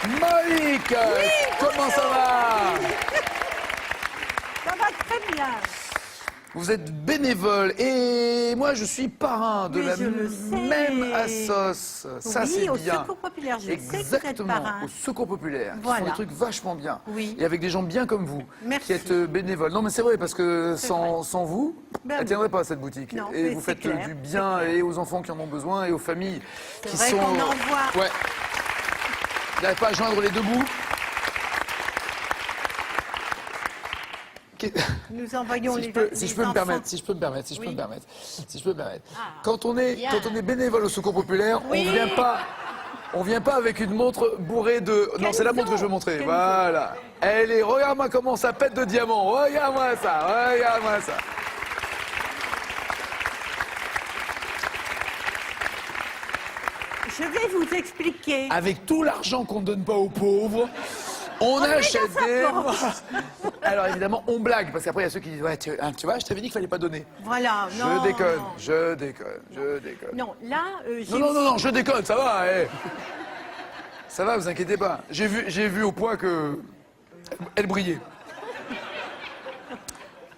Monique, Oui, comment ça va? Ça va très bien. Vous êtes bénévole et moi je suis parrain de Oui, la je le sais. même Assos. Ça Oui, c'est au bien. Secours Populaire, je sais que vous êtes Exactement, parrain. au Secours Populaire. Qui font Voilà. des trucs vachement bien. Oui. Et avec des gens bien comme vous. Merci. Qui êtes bénévole. Non mais c'est vrai parce que sans vous, Ben elle oui. tiendrait pas cette boutique. Non, et mais vous c'est faites clair, du c'est bien clair. et aux enfants qui en ont besoin et aux familles C'est qui vrai sont... qu'on en voit. Ouais. Vous n'arrivez pas à joindre les deux bouts. Nous envoyons Si je peux me permettre, si je peux me permettre. Quand on est bénévole au Secours Populaire, Oui. on vient pas avec une montre bourrée de... Non, c'est la montre que je veux montrer. Kenzo. Voilà. Elle est... Regarde-moi comment ça pète de diamants. Regarde-moi ça. Regarde-moi ça. Je vais vous expliquer. Avec tout l'argent qu'on ne donne pas aux pauvres, on met achète dans sa des... poche. Alors évidemment, on blague, parce qu'après il y a ceux qui disent ouais, tu vois, je t'avais dit qu'il fallait pas donner. Voilà, non. Je déconne, non. je déconne. Non, là, j'ai Non, je déconne, ça va, Ça va, vous inquiétez pas. J'ai vu au point que... Elle brillait.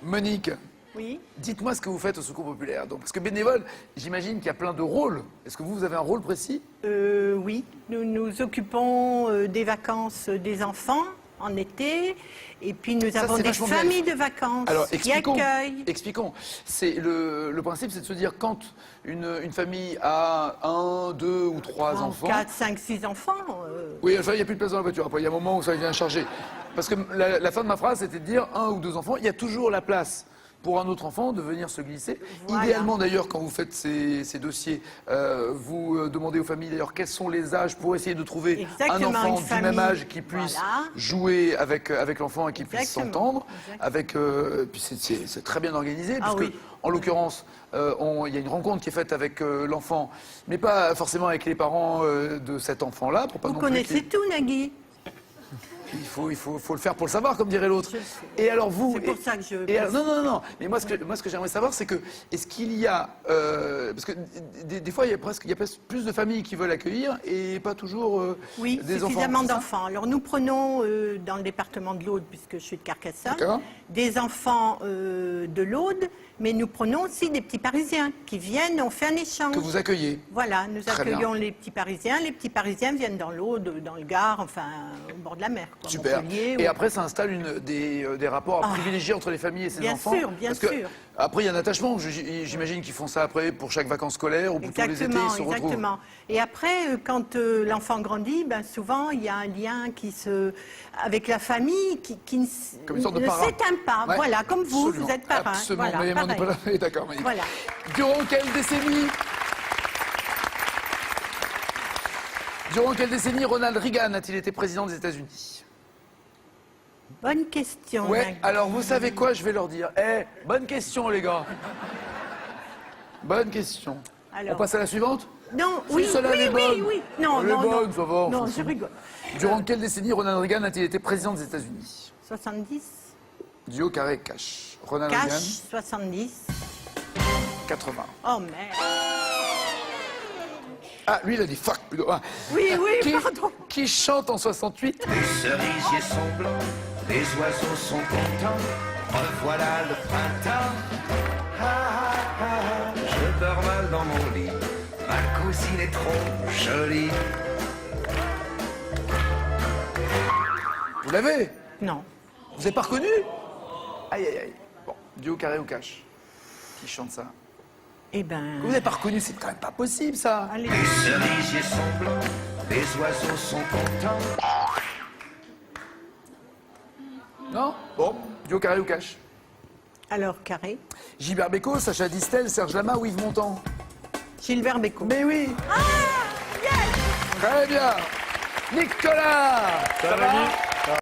Monique, Oui. dites-moi ce que vous faites au Secours Populaire. Donc, parce que bénévole, j'imagine qu'il y a plein de rôles. Est-ce que vous avez un rôle précis? Oui, nous nous occupons des vacances des enfants en été, et puis nous avons c'est des vachement bien. familles de vacances Alors, qui accueillent. expliquons. C'est le principe, c'est de se dire quand une famille a 1, 2 ou 3 enfants... 4, 5, 6 enfants. Oui, enfin, il n'y a plus de place dans la voiture. Après, il y a un moment où ça devient chargé. Parce que la fin de ma phrase, c'était de dire 1 ou 2 enfants. Il y a toujours la place pour un autre enfant de venir se glisser. Voilà. Idéalement, d'ailleurs, quand vous faites ces dossiers, vous demandez aux familles, d'ailleurs, quels sont les âges pour essayer de trouver Exactement, un enfant une du famille. même âge qui puisse Voilà. jouer avec l'enfant et qui puisse Exactement. s'entendre. Exactement. Puis c'est très bien organisé, Ah puisque, oui. en l'occurrence, il y a une rencontre qui est faite avec l'enfant, mais pas forcément avec les parents de cet enfant-là. Pour pas Vous non plus connaissez qu'il- tout, Nagui. il faut le faire pour le savoir, comme dirait l'autre. Je le sais. Et alors vous... C'est pour ça que je... Non. Mais moi, ce que j'aimerais savoir, c'est que, est-ce qu'il y a... parce que des fois, il y a presque plus de familles qui veulent accueillir et pas toujours Oui, des enfants. suffisamment c'est ça? d'enfants. Alors nous prenons, dans le département de l'Aude, puisque je suis de Carcassonne, D'accord. des enfants de l'Aude, mais nous prenons aussi des petits Parisiens qui viennent, on fait un échange. Que vous accueillez. Voilà, nous Très accueillons bien. les petits Parisiens viennent dans l'Aude, dans le Gard, enfin au bord de la mer. Quoi, Super. Montpellier, Et ou- après, ça installe des rapports privilégiés entre les familles et ces Bien enfants. sûr, bien Parce que, sûr. après, il y a un attachement. J'imagine qu'ils font ça après pour chaque vacances scolaires ou pour tous les étés, ils se retrouvent. Exactement. Et après, quand l'enfant grandit, ben, souvent, il y a un lien avec la famille qui ne Comme une sorte de ne parrain. s'éteint pas. Ouais, Voilà, comme vous, absolument, vous êtes parrain. Absolument, Voilà, mais on n'est pareil. pas là. D'accord, Monique. Voilà. Durant quelle décennie Ronald Reagan a-t-il été président des États-Unis? Bonne question. Ouais, Nagui. alors vous savez quoi, je vais leur dire. Bonne question, les gars. Bonne question. Alors. On passe à la suivante? Non, Si oui, celle-là, elle est bonne. oui. Non, Elle est non, bonne, non. ça va, on Non, s'en je fout. rigole. Durant quelle décennie Ronald Reagan a-t-il été président des États-Unis? 70, Duo carré cash. Ronald cash, Reagan, 70. 80. Oh merde. Ah, lui, il a dit fuck plutôt. Ah. Oui, Qui- pardon. Qui chante en 68? Les cerisiers sont blancs, les oiseaux sont contents, revoilà le printemps. Ah, ah, ah, je dors mal dans mon lit, ma cousine est trop jolie. Vous l'avez? Non. Vous n'avez pas reconnu? Aïe, aïe, aïe. Bon, duo carré ou cash? Qui chante ça? Eh ben. Vous n'avez pas reconnu, c'est quand même pas possible, ça. Allez. Les cerisiers sont blancs, les oiseaux sont contents. Non? Bon, duo carré ou cash? Alors, carré. Gilbert Bécaud, Sacha Distel, Serge Lama ou Yves Montand? Gilbert Bécaud. Mais oui! Ah, yes. Très bien! Nicolas! Ça va?